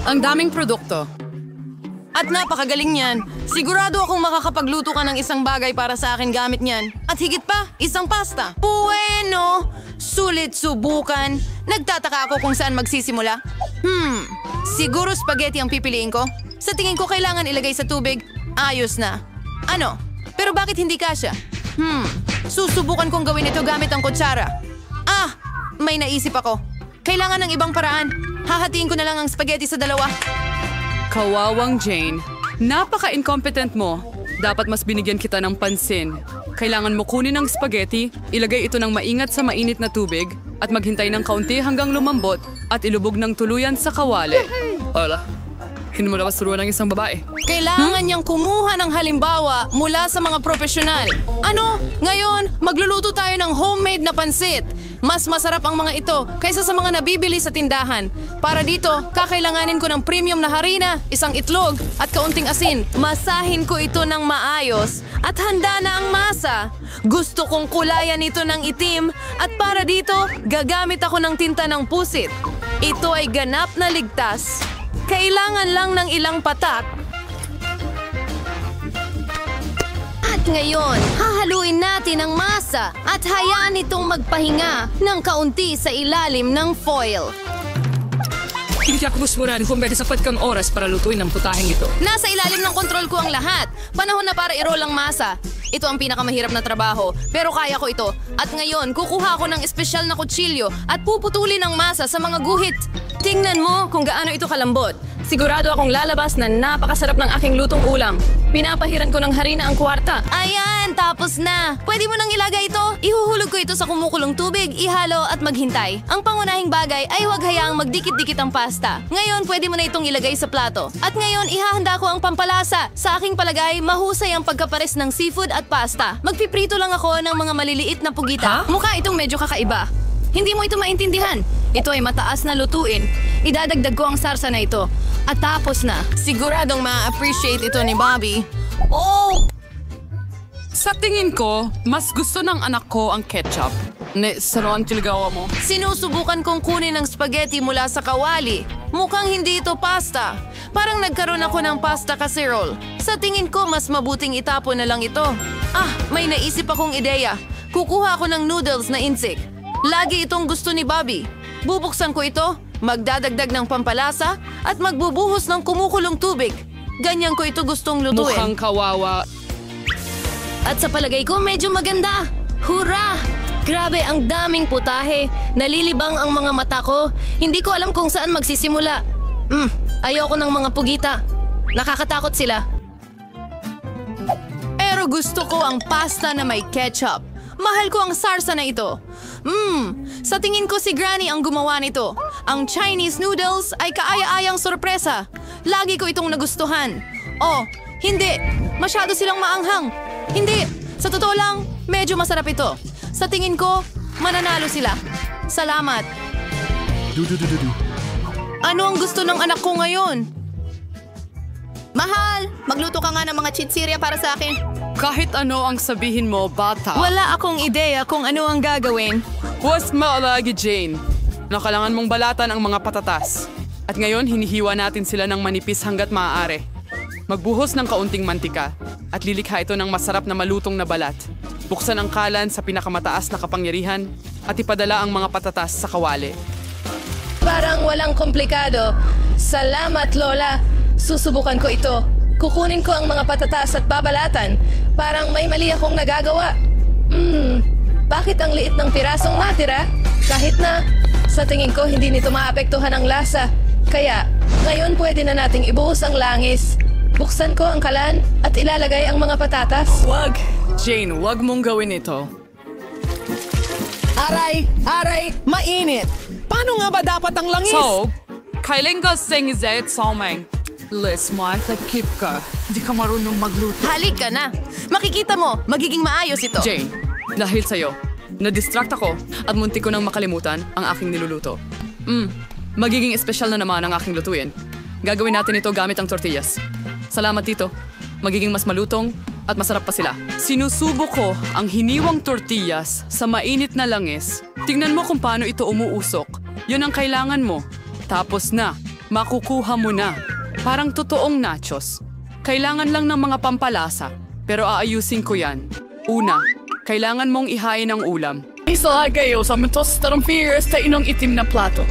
Ang daming produkto. At napakagaling niyan. Sigurado akong makakapagluto ka ng isang bagay para sa akin gamit niyan. At higit pa, isang pasta. Bueno! Sulit subukan. Nagtataka ako kung saan magsisimula. Siguro spaghetti ang pipiliin ko. Sa tingin ko kailangan ilagay sa tubig. Ayos na. Ano? Pero bakit hindi kasya? Susubukan kong gawin ito gamit ang kutsara. May naisip ako. Kailangan ng ibang paraan. Hahatiin ko na lang ang spaghetti sa dalawa. Kawawang Jane, napaka-incompetent mo. Dapat mas binigyan kita ng pansin. Kailangan mo kunin ang spaghetti, ilagay ito ng maingat sa mainit na tubig, at maghintay ng kaunti hanggang lumambot at ilubog ng tuluyan sa kawali. Ala, hindi mo labas turuan ng isang babae. Kailangan niyang kumuha ng halimbawa mula sa mga profesional. Ano? Ngayon, magluluto tayo ng homemade na pansit. Mas masarap ang mga ito kaysa sa mga nabibili sa tindahan. Para dito, kakailanganin ko ng premium na harina, isang itlog, at kaunting asin. Masahin ko ito ng maayos at handa na ang masa. Gusto kong kulayan ito ng itim at para dito, gagamit ako ng tinta ng pusit. Ito ay ganap na ligtas. Kailangan lang ng ilang patak. At ngayon, hahaluin natin ang masa at hayaan itong magpahinga ng kaunti sa ilalim ng foil. Hindi ako musmurahan kung may sapat kang oras para lutuin ang putaheng ito. Nasa ilalim ng kontrol ko ang lahat. Panahon na para i-roll ang masa. Ito ang pinakamahirap na trabaho, pero kaya ko ito. At ngayon, kukuha ko ng espesyal na kutsilyo at puputulin ang masa sa mga guhit. Tingnan mo kung gaano ito kalambot. Sigurado akong lalabas na napakasarap ng aking lutong ulam. Pinapahiran ko ng harina ang kwarta. Ayan, tapos na. Pwede mo nang ilagay ito. Ihuhulog ko ito sa kumukulong tubig, ihalo at maghintay. Ang pangunahing bagay ay huwag hayaang magdikit-dikit ang pasta. Ngayon, pwede mo na itong ilagay sa plato. At ngayon, ihahanda ko ang pampalasa. Sa aking palagay, mahusay ang pagkapares ng seafood at pasta. Magpiprito lang ako ng mga maliliit na pugita. Mukha itong medyo kakaiba. Hindi mo ito maintindihan. Ito ay mataas na lutuin. Idadagdag ko ang sarsa na ito. At tapos na. Siguradong ma-appreciate ito ni Bobby. Oh! Sa tingin ko, mas gusto ng anak ko ang ketchup. Saron tilgawa mo. Sinusubukan kong kunin ang spaghetti mula sa kawali. Mukhang hindi ito pasta. Parang nagkaroon ako ng pasta casserole. Sa tingin ko, mas mabuting itapon na lang ito. May naisip akong ideya. Kukuha ako ng noodles na insik. Lagi itong gusto ni Bobby. Bubuksan ko ito, magdadagdag ng pampalasa, at magbubuhos ng kumukulong tubig. Ganyan ko ito gustong lutuin. Mukhang kawawa. At sa palagay ko, medyo maganda. Hurra! Grabe, ang daming putahe. Nalilibang ang mga mata ko. Hindi ko alam kung saan magsisimula. Ayoko ng mga pugita. Nakakatakot sila. Pero gusto ko ang pasta na may ketchup. Mahal ko ang sarsa na ito. Sa tingin ko si Granny ang gumawa nito. Ang Chinese noodles ay kaaya-ayang sorpresa. Lagi ko itong nagustuhan. Oh, hindi. Masyado silang maanghang. Hindi. Sa totoo lang, medyo masarap ito. Sa tingin ko, mananalo sila. Salamat. Ano ang gusto ng anak ko ngayon? Mahal, magluto ka nga ng mga chinsirya para sa akin. Kahit ano ang sabihin mo, bata. Wala akong ideya kung ano ang gagawin. Was maalagi, Jane. Kailangan mong balatan ang mga patatas. At ngayon, hinihiwa natin sila ng manipis hanggat maaari. Magbuhos ng kaunting mantika at lilikha ito ng masarap na malutong na balat. Buksan ang kalan sa pinakamataas na kapangyarihan at ipadala ang mga patatas sa kawali. Parang walang komplikado. Salamat, Lola. Susubukan ko ito. Kukunin ko ang mga patatas at babalatan. Parang may mali akong nagagawa. Bakit ang liit ng pirasong natira? Kahit na, sa tingin ko hindi nito maapektuhan ang lasa. Kaya, ngayon pwede na nating ibuhos ang langis. Buksan ko ang kalan at ilalagay ang mga patatas. Wag! Jane, wag mong gawin ito. Aray! Aray! Mainit! Paano nga ba dapat ang langis? So, kailan ka singizet someng? Liz, makikip ka. Di ka marunong magluto. Halik ka na! Makikita mo, magiging maayos ito. Jane, dahil sa'yo, na-distract ako at muntik ko nang makalimutan ang aking niluluto. Magiging espesyal na naman ang aking lutuin. Gagawin natin ito gamit ang tortillas. Salamat dito. Magiging mas malutong at masarap pa sila. Sinusubo ko ang hiniwang tortillas sa mainit na langis. Tingnan mo kung paano ito umuusok. Yun ang kailangan mo. Tapos na. Makukuha mo na. Parang totoong nachos. Kailangan lang ng mga pampalasa. Pero aayusin ko yan. Una, kailangan mong ihain ang ulam. Isalagay sa mentos tarumpires sa inong itim na plato.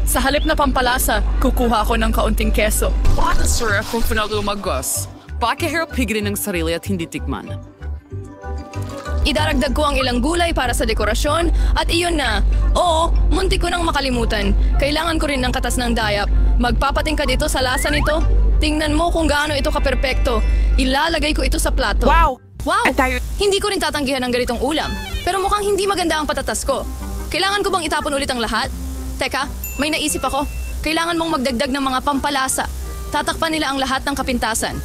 Sa halip na pampalasa, kukuha ko ng kaunting keso. Sir, kung pinagumagos. Pakihirap higrin ng sarili at hindi tikman. Idaragdag ko ang ilang gulay para sa dekorasyon at iyon na. Oo, munti ko nang makalimutan. Kailangan ko rin ng katas ng dayap. Magpapating ka dito sa lasa nito. Tingnan mo kung gaano ito kaperpekto. Ilalagay ko ito sa plato. Wow! Wow! Hindi ko rin tatanggihan ng ganitong ulam. Pero mukhang hindi maganda ang patatas ko. Kailangan ko bang itapon ulit ang lahat? Teka, may naisip ako. Kailangan mong magdagdag ng mga pampalasa. Tatakpan nila ang lahat ng kapintasan.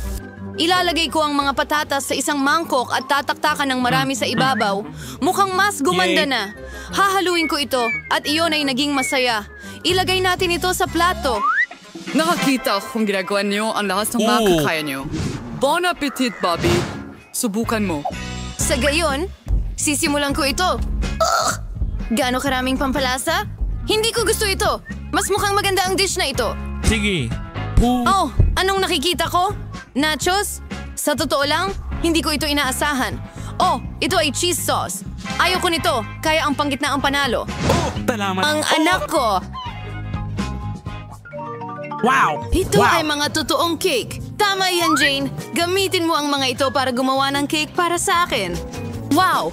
Ilalagay ko ang mga patatas sa isang mangkok at tataktakan ng marami sa ibabaw. Mukhang mas gumanda na. Hahaluin ko ito at iyon ay naging masaya. Ilagay natin ito sa plato. Nakakita kung ginagawa niyo ang lahat ng makakaya niyo. Bon appetit, Bobby. Subukan mo. Sa gayon, sisimulan ko ito. Ugh! Gaano karaming pampalasa? Hindi ko gusto ito. Mas mukhang maganda ang dish na ito. Sige. Oh, anong nakikita ko? Nachos? Sa totoo lang, hindi ko ito inaasahan. Oh, ito ay cheese sauce. Ayaw ko nito, kaya ang panggitna ang panalo. Salamat. Ang anak ko! Wow! Ito wow. ay mga totoong cake. Tama yan, Jane. Gamitin mo ang mga ito para gumawa ng cake para sa akin. Wow!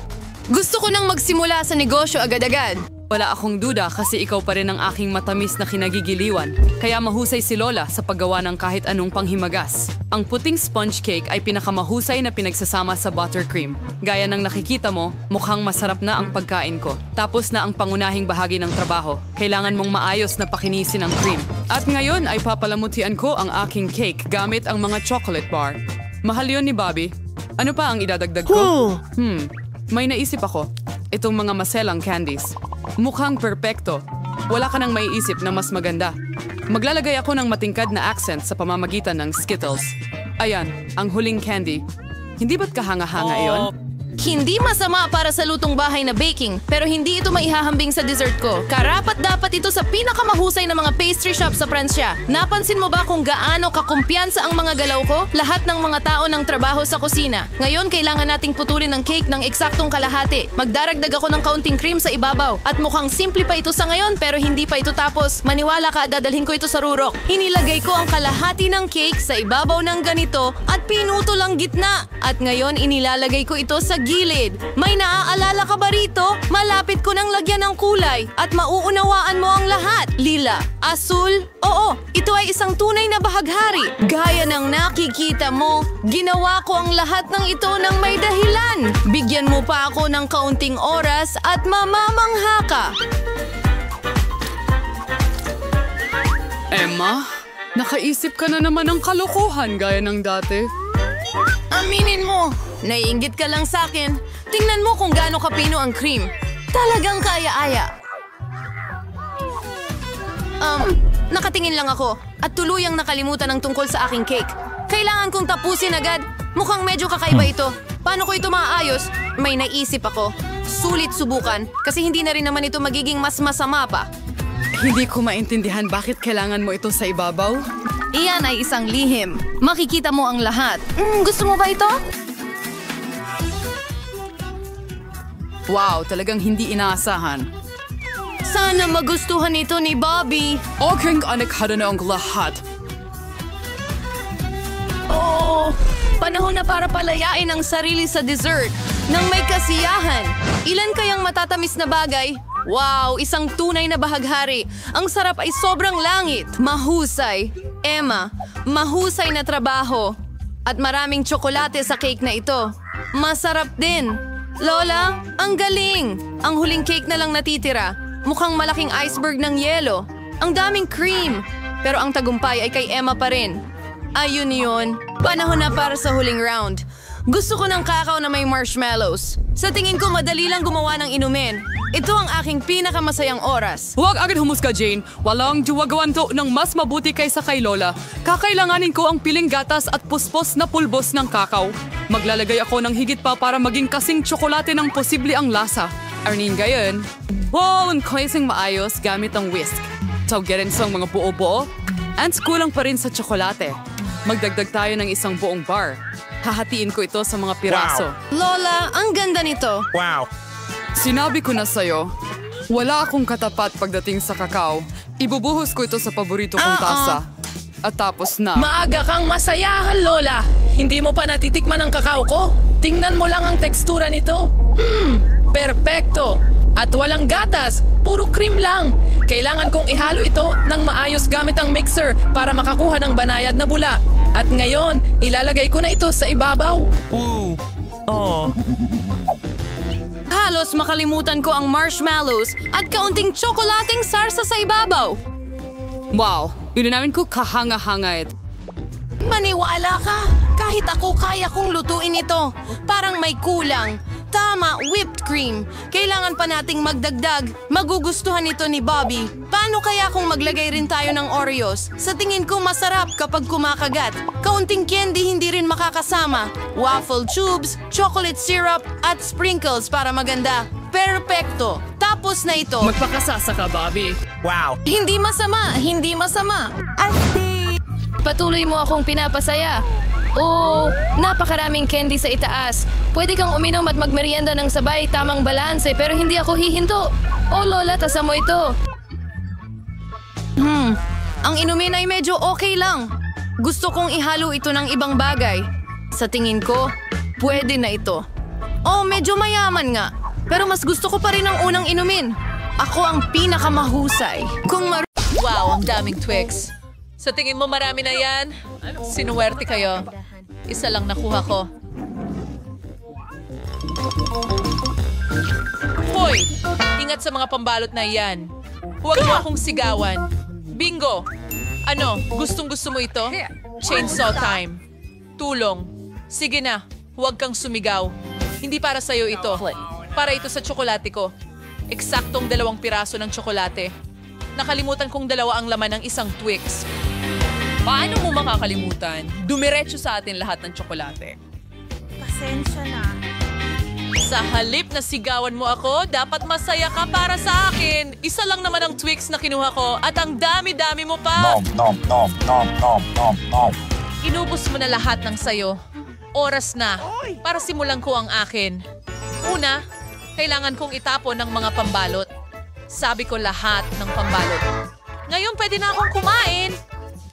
Gusto ko nang magsimula sa negosyo agad-agad. Wala akong duda kasi ikaw pa rin ang aking matamis na kinagigiliwan. Kaya mahusay si Lola sa paggawa ng kahit anong panghimagas. Ang puting sponge cake ay pinakamahusay na pinagsasama sa buttercream. Gaya ng nakikita mo, mukhang masarap na ang pagkain ko. Tapos na ang pangunahing bahagi ng trabaho. Kailangan mong maayos na pakinisin ang cream. At ngayon ay papalamutian ko ang aking cake gamit ang mga chocolate bar. Mahal yun ni Bobby. Ano pa ang idadagdag ko? May naisip ako. Itong mga maselang candies. Mukhang perpekto. Wala ka nang maiisip na mas maganda. Maglalagay ako ng matingkad na accent sa pamamagitan ng Skittles. Ayan, ang huling candy. Hindi ba't kahanga-hanga iyon? Hindi masama para sa lutong bahay na baking, pero hindi ito maihahambing sa dessert ko. Karapat-dapat ito sa pinakamahusay na mga pastry shop sa Pransya. Napansin mo ba kung gaano kakumpiyansa ang mga galaw ko? Lahat ng mga tao ng trabaho sa kusina. Ngayon, kailangan nating putulin ng cake ng eksaktong kalahati. Magdaragdag ako ng kaunting cream sa ibabaw. At mukhang simple pa ito sa ngayon, pero hindi pa ito tapos. Maniwala ka, dadalhin ko ito sa rurok. Hinilagay ko ang kalahati ng cake sa ibabaw ng ganito at pinutol ang gitna. At ngayon, inilalagay ko ito sa gilid. May naaalala ka ba rito? Malapit ko nang lagyan ng kulay at mauunawaan mo ang lahat. Lila, asul, oo, ito ay isang tunay na bahaghari. Gaya ng nakikita mo, ginawa ko ang lahat ng ito ng may dahilan. Bigyan mo pa ako ng kaunting oras at mamamangha ka. Emma, nakaisip ka na naman ng kalokohan gaya ng dati. Aminin mo, naiinggit ka lang sa akin. Tingnan mo kung gaano kapino ang cream. Talagang kaya-aya. Nakatingin lang ako at tuluyang nakalimutan ang tungkol sa aking cake. Kailangan kong tapusin agad. Mukhang medyo kakaiba ito. Paano ko ito maaayos? May naisip ako. Sulit subukan kasi hindi na rin naman ito magiging mas masama pa. Hindi ko maintindihan bakit kailangan mo ito sa ibabaw. Iyan ay isang lihim. Makikita mo ang lahat. Gusto mo ba ito? Wow, talagang hindi inaasahan. Sana magustuhan ito ni Bobby. Aking anaghada na ang lahat. Oo, panahon na para palayain ang sarili sa dessert nang may kasiyahan. Ilan kayang matatamis na bagay? Wow, isang tunay na bahaghari. Ang sarap ay sobrang langit. Mahusay. Emma, mahusay na trabaho. At maraming tsokolate sa cake na ito. Masarap din. Lola, ang galing. Ang huling cake na lang natitira. Mukhang malaking iceberg ng yelo. Ang daming cream. Pero ang tagumpay ay kay Emma pa rin. Ayun yun. Panahon na para sa huling round. Gusto ko ng kakao na may marshmallows. Sa tingin ko madali lang gumawa ng inumin. Ito ang aking pinakamasayang oras. Huwag agad humusga, Jane. Walang duwagawan to ng mas mabuti kaysa kay Lola. Kakailanganin ko ang piling gatas at puspos na pulbos ng kakao. Maglalagay ako ng higit pa para maging kasing tsokolate ng posible ang lasa. Arnin gayon. Wow, ang kasing maayos gamit ang whisk. Tawgerin sa mga buo-buo. Ants, kulang pa rin sa tsokolate. Magdagdag tayo ng isang buong bar. Hahatiin ko ito sa mga piraso. Lola, ang ganda nito. Wow. Sinabi ko na sa'yo, wala akong katapat pagdating sa kakao. Ibubuhos ko ito sa paborito kong tasa. At tapos na. Maaga kang masaya, Lola. Hindi mo pa natitikman ang kakao ko? Tingnan mo lang ang tekstura nito. Perpekto. At walang gatas. Puro cream lang. Kailangan kong ihalo ito ng maayos gamit ang mixer para makakuha ng banayad na bula. At ngayon, ilalagay ko na ito sa ibabaw. Ooh. Oh. Halos makalimutan ko ang marshmallows at kaunting tsokolating sarsa sa ibabaw. Wow, yun namin ko kahanga-hanga ito. Maniwala ka! Kahit ako kaya kong lutuin ito. Parang may kulang. Tama, whipped cream. Kailangan pa nating magdagdag. Magugustuhan ito ni Bobby. Paano kaya kung maglagay rin tayo ng Oreos? Sa tingin ko masarap kapag kumakagat. Kaunting candy hindi rin makakasama. Waffle tubes, chocolate syrup, at sprinkles para maganda. Perpekto! Tapos na ito. Magpakasasa ka, Bobby. Wow. Hindi masama! Hindi masama! Patuloy mo akong pinapasaya. Oh, napakaraming candy sa itaas. Pwede kang uminom at magmerienda ng sabay, tamang balanse, pero hindi ako hihinto. Oh, Lola, tasa mo ito. Ang inumin ay medyo okay lang. Gusto kong ihalo ito ng ibang bagay. Sa tingin ko, pwede na ito. Oh, medyo mayaman nga. Pero mas gusto ko pa rin ang unang inumin. Ako ang pinakamahusay. Wow, ang daming Twix. Sa tingin mo marami na yan? Sinuwerte kayo. Isa lang nakuha ko. Hoy! Ingat sa mga pambalot na yan. Huwag mo akong sigawan. Bingo! Ano, gustong-gusto mo ito? Chainsaw time. Tulong. Sige na, huwag kang sumigaw. Hindi para sa'yo ito. Para ito sa tsokolate ko. Eksaktong 2 piraso ng tsokolate. Nakalimutan kong 2 ang laman ng isang Twix. Paano mo makakalimutan? Dumiretso sa atin lahat ng tsokolate. Pasensya na. Sa halip na sigawan mo ako, dapat masaya ka para sa akin. Isa lang naman ang Twix na kinuha ko at ang dami-dami mo pa. Inubos mo na lahat ng sayo. Oras na para simulan ko ang akin. Una, kailangan kong itapon ng mga pambalot. Sabi ko lahat ng pambalot. Ngayon pwede na akong kumain.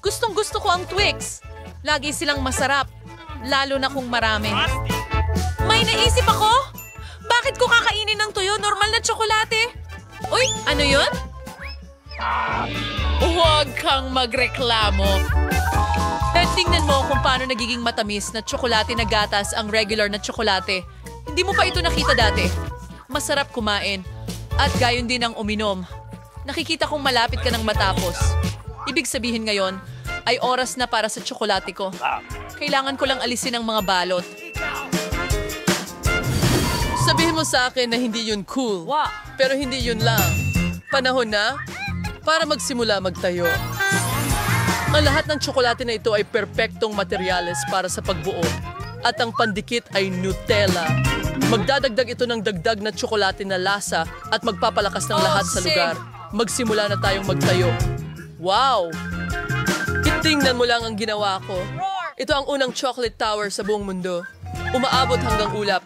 Gustong-gusto ko ang Twix. Lagi silang masarap, lalo na kung marami. May naisip ako? Bakit ko kakainin ng tuyo? Normal na tsokolate. Uy, ano yun? Huwag kang magreklamo. Tingnan mo kung paano nagiging matamis na tsokolate na gatas ang regular na tsokolate. Hindi mo pa ito nakita dati. Masarap kumain. At gayon din ang uminom. Nakikita kong malapit ka nang matapos. Ibig sabihin ngayon, ay oras na para sa tsokolate ko. Kailangan ko lang alisin ang mga balot. Sabihin mo sa akin na hindi yun cool. Pero hindi yun lang. Panahon na para magsimula magtayo. Ang lahat ng tsokolate na ito ay perpektong materyales para sa pagbuo. At ang pandikit ay Nutella. Magdadagdag ito ng dagdag na tsokolate na lasa at magpapalakas ng lahat sa lugar. Magsimula na tayong magtayo. Wow! Tingnan mo lang ang ginawa ko. Ito ang unang chocolate tower sa buong mundo. Umaabot hanggang ulap.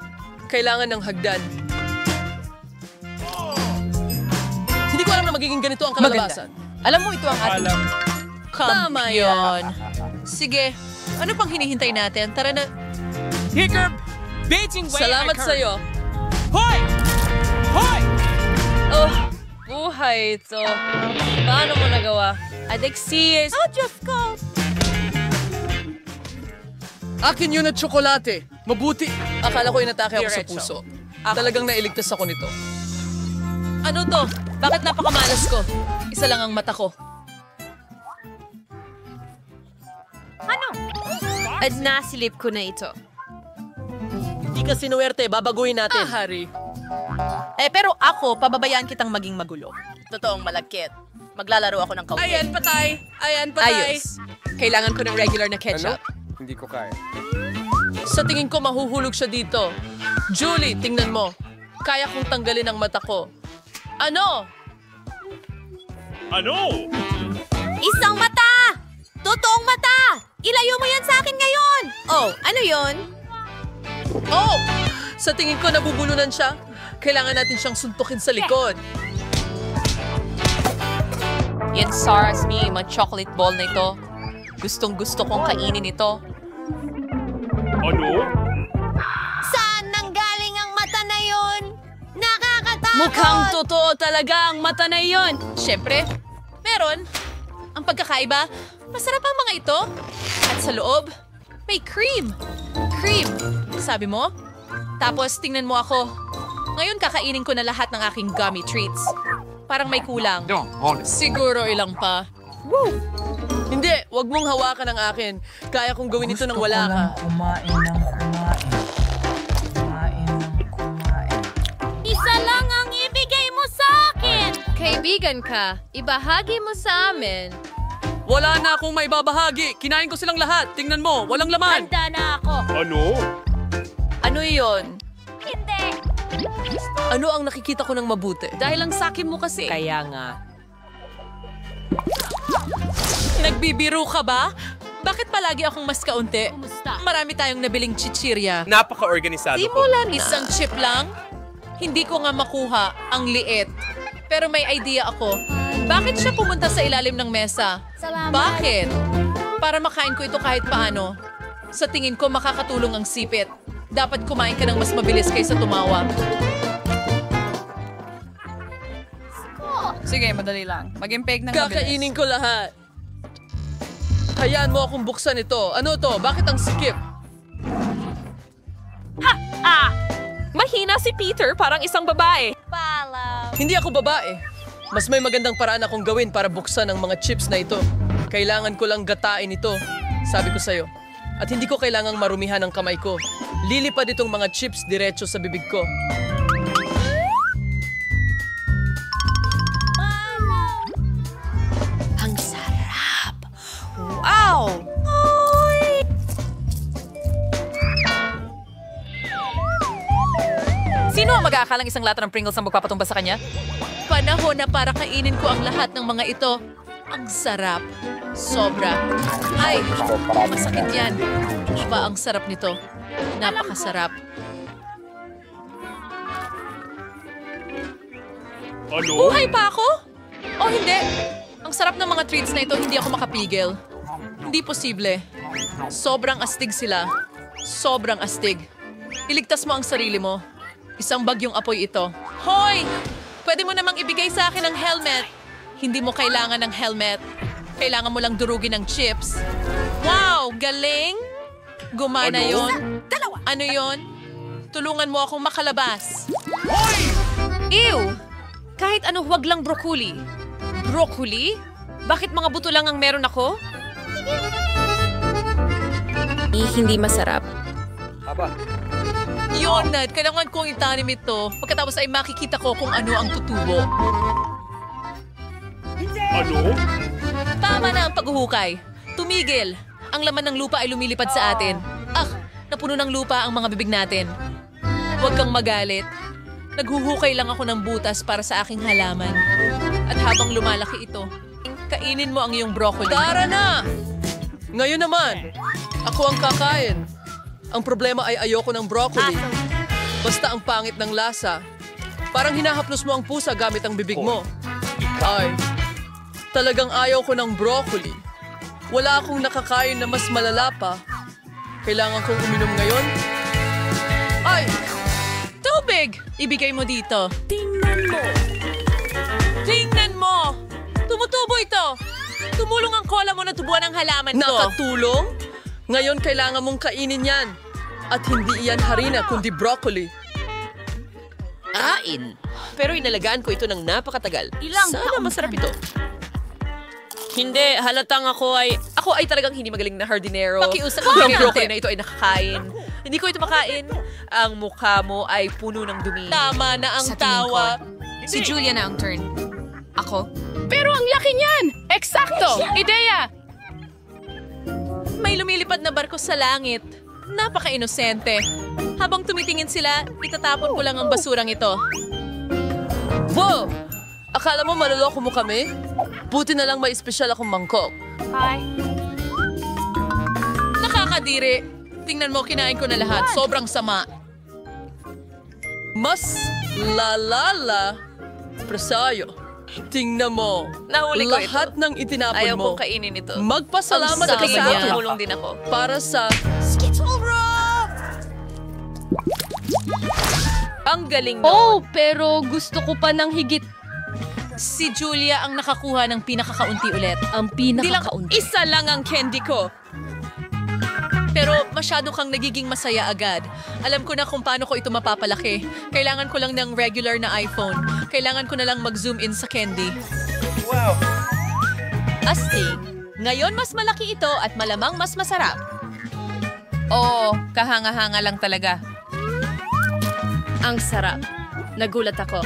Kailangan ng hagdan. Hindi ko alam na magiging ganito ang kalalabasan. Alam mo, ito ang ating... Tama yun. Sige, ano pang hinihintay natin? Tara na. Hiccup! Beijing way Salamat sa'yo. Hoy! Hoy! Oh, buhay ito. Paano mo nagawa? Alexis! Oh, Diyos ko! Akin yun at tsokolate. Mabuti. Akala ko inatake ako sa puso. Talagang nailigtas ako nito. Ano to? Bakit napakamalas ko? Isa lang ang mata ko. At nasilip ko na ito. Hindi ka sinuwerte, babaguhin natin. Hari. Pero ako, pababayaan kitang maging magulo. Totoong malagkit. Maglalaro ako ng kaunti. Ayan, patay. Ayan, patay. Ayos. Kailangan ko ng regular na ketchup. Hindi ko kaya. Sa tingin ko, mahuhulog siya dito. Julie, tingnan mo. Kaya kong tanggalin ang mata ko. Ano? Ano? Isang mata! Totoong mata! Ilayo mo yan sa akin ngayon! Oh, ano yon? Oh! Sa tingin ko, nabubulunan siya. Kailangan natin siyang suntukin sa likod. Yan SARS me, mga chocolate ball na ito. Gustong gusto kong kainin ito. Saan nanggaling ang mata na yon? Nakakatakot! Mukhang totoo talaga ang mata na iyon. Siyempre, meron. Ang pagkakaiba, masarap ang mga ito. At sa loob, may cream. Cream, sabi mo? Tapos tingnan mo ako. Ngayon kakainin ko na lahat ng aking gummy treats. Parang may kulang. Siguro ilang pa. Hindi, wag mong hawakan ang akin. Kaya kong gawin ito nang wala ka. Isa lang ang ibigay mo sa akin! Kaibigan ka, ibahagi mo sa amin. Wala na akong may babahagi. Kinain ko silang lahat. Tingnan mo, walang laman. Handa na ako. Ano iyon? Hindi! Ano ang nakikita ko ng mabuti? Dahil ang sakin mo kasi. Kaya nga. Nagbibiro ka ba? Bakit palagi akong mas kaunti? Marami tayong nabiling chichirya. Napaka-organisado ko. Simulan na. Isang chip lang? Hindi ko nga makuha. Ang liit. Pero may idea ako. Bakit siya pumunta sa ilalim ng mesa? Salamat. Bakit? Para makain ko ito kahit paano. Sa tingin ko makakatulong ang sipit. Dapat kumain ka ng mas mabilis kaysa tumawa. Sige, madali lang. Mag-impeg ng Kakainin ko lahat. Hayaan mo akong buksan ito. Ano to? Bakit ang sikip? Mahina si Peter, parang isang babae. Hindi ako babae. Mas may magandang paraan akong gawin para buksan ang mga chips na ito. Kailangan ko lang gatain ito. Sabi ko sa'yo. At hindi ko kailangang marumihan ang kamay ko. Lilipad itong mga chips diretso sa bibig ko. Ang sarap! Wow! Sino ang mag-aakalang isang lata ng Pringles ang magpapatumba sa kanya? Panahon na para kainin ko ang lahat ng mga ito. Ang sarap. Sobra. Ay, masakit yan. Iba ang sarap nito. Napakasarap. Buhay pa ako? O hindi? Ang sarap ng mga treats na ito, hindi ako makapigil. Hindi posible. Sobrang astig sila. Sobrang astig. Iligtas mo ang sarili mo. Isang bagyong apoy ito. Hoy! Pwede mo namang ibigay sa akin ang helmet. Hindi mo kailangan ng helmet. Kailangan mo lang durugin ng chips. Wow! Galing! Gumana yon. Ano yon? Tulungan mo akong makalabas. Ew! Kahit ano, huwag lang broccoli. Broccoli? Bakit mga buto lang ang meron ako? Hindi masarap. Yun, Nad. Kailangan kong itanim ito. Pagkatapos ay makikita ko kung ano ang tutubo. Tama na ang paghuhukay. Tumigil. Ang laman ng lupa ay lumilipad sa atin. Napuno ng lupa ang mga bibig natin. Huwag kang magalit. Naghuhukay lang ako ng butas para sa aking halaman. At habang lumalaki ito, kainin mo ang iyong broccoli. Tara na! Ngayon naman, ako ang kakain. Ang problema ay ayoko ng broccoli. Basta ang pangit ng lasa. Parang hinahaplos mo ang pusa gamit ang bibig mo. Ay, talagang ayaw ko ng broccoli. Wala akong nakakain na mas malala pa. Kailangan kong uminom ngayon? Ay! Tubig! Ibigay mo dito. Tingnan mo! Tingnan mo! Tumutubo ito! Tumulong ang cola mo na tubuan ang halaman ko. Nakatulong? Ngayon kailangan mong kainin yan. At hindi iyan harina kundi broccoli. Pero inalagaan ko ito ng napakatagal. Sana masarap ito. Hindi, halatang ako ay talagang hindi magaling na hardinero. Pakiusap mo ang broccoli na ito ay nakakain. Hindi ko ito makain. Ang mukha mo ay puno ng dumi. Tama na ang Sa tingin ko, tawa. Si Julia na ang turn. Ako? Pero ang laki niyan! Eksakto! Ideya! May lumilipad na barko sa langit. Napaka-inosente. Habang tumitingin sila, itatapon ko lang ang basurang ito. Wow! Akala mo maloloko mo kami? Buti na lang may espesyal akong mangkok. kadiri. Tingnan mo, kinain ko na lahat. Sobrang sama. Mas lalala. Presayo. Tingnan mo. Nahuli ko lahat ng itinapon Ayaw mo. kong kainin ito. Magpasalamat Ang ka sa sama niya. akin. Tumulong din ako. Para sa... Ang galing Oh, pero gusto ko pa ng higit. Si Julia ang nakakuha ng pinakakaunti ulit. Ang Hindi lang pinakakaunti. isa lang ang candy ko. Pero masyado kang nagiging masaya agad. Alam ko na kung paano ko ito mapapalaki. Kailangan ko lang ng regular na iPhone. Kailangan ko na lang mag-zoom in sa candy. Astig. Ngayon mas malaki ito at malamang mas masarap. Oo, kahanga-hanga lang talaga. Ang sarap. Nagulat ako.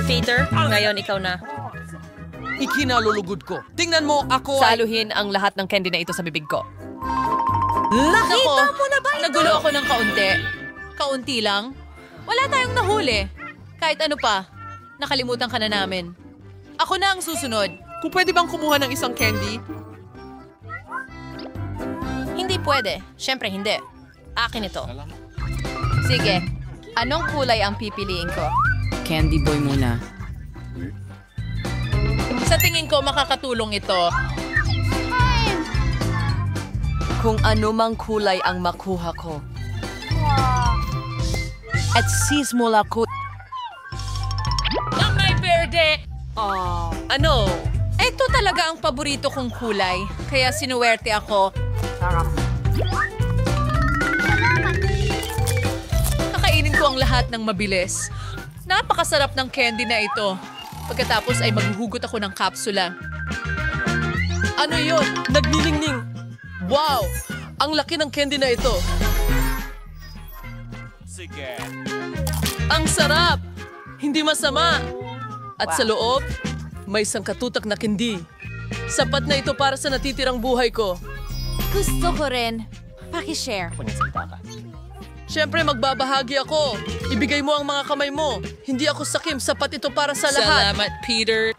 Peter, ngayon ikaw na. Ikinalulugod ko. Tingnan mo, ako ay... Saluhin ang lahat ng candy na ito sa bibig ko. Nakita mo na ba ito? Nagulo ako ng kaunti. Kaunti lang? Wala tayong nahuli. Kahit ano pa, nakalimutan ka na namin. Ako na ang susunod. Kung pwede bang kumuha ng isang candy? Hindi pwede. Siyempre hindi. Akin ito. Sige, anong kulay ang pipiliin ko? Candy boy muna. Sa tingin ko, makakatulong ito. Kung ano mang kulay ang makuha ko. At sismula ko... Ang may berde! Ano? Ito talaga ang paborito kong kulay. Kaya sinuwerte ako. Kakainin ko ang lahat ng mabilis. Napakasarap ng candy na ito. Pagkatapos ay maghuhugot ako ng kapsula. Ano yun? Nagniningning. Wow! Ang laki ng candy na ito. Sige. Ang sarap! Hindi masama. At sa loob, may sangkatutak na candy. Sapat na ito para sa natitirang buhay ko. Gusto ko rin. Paki-share. Siyempre, magbabahagi ako. Ibigay mo ang mga kamay mo. Hindi ako sakim. Sapat ito para sa lahat. Salamat, Peter.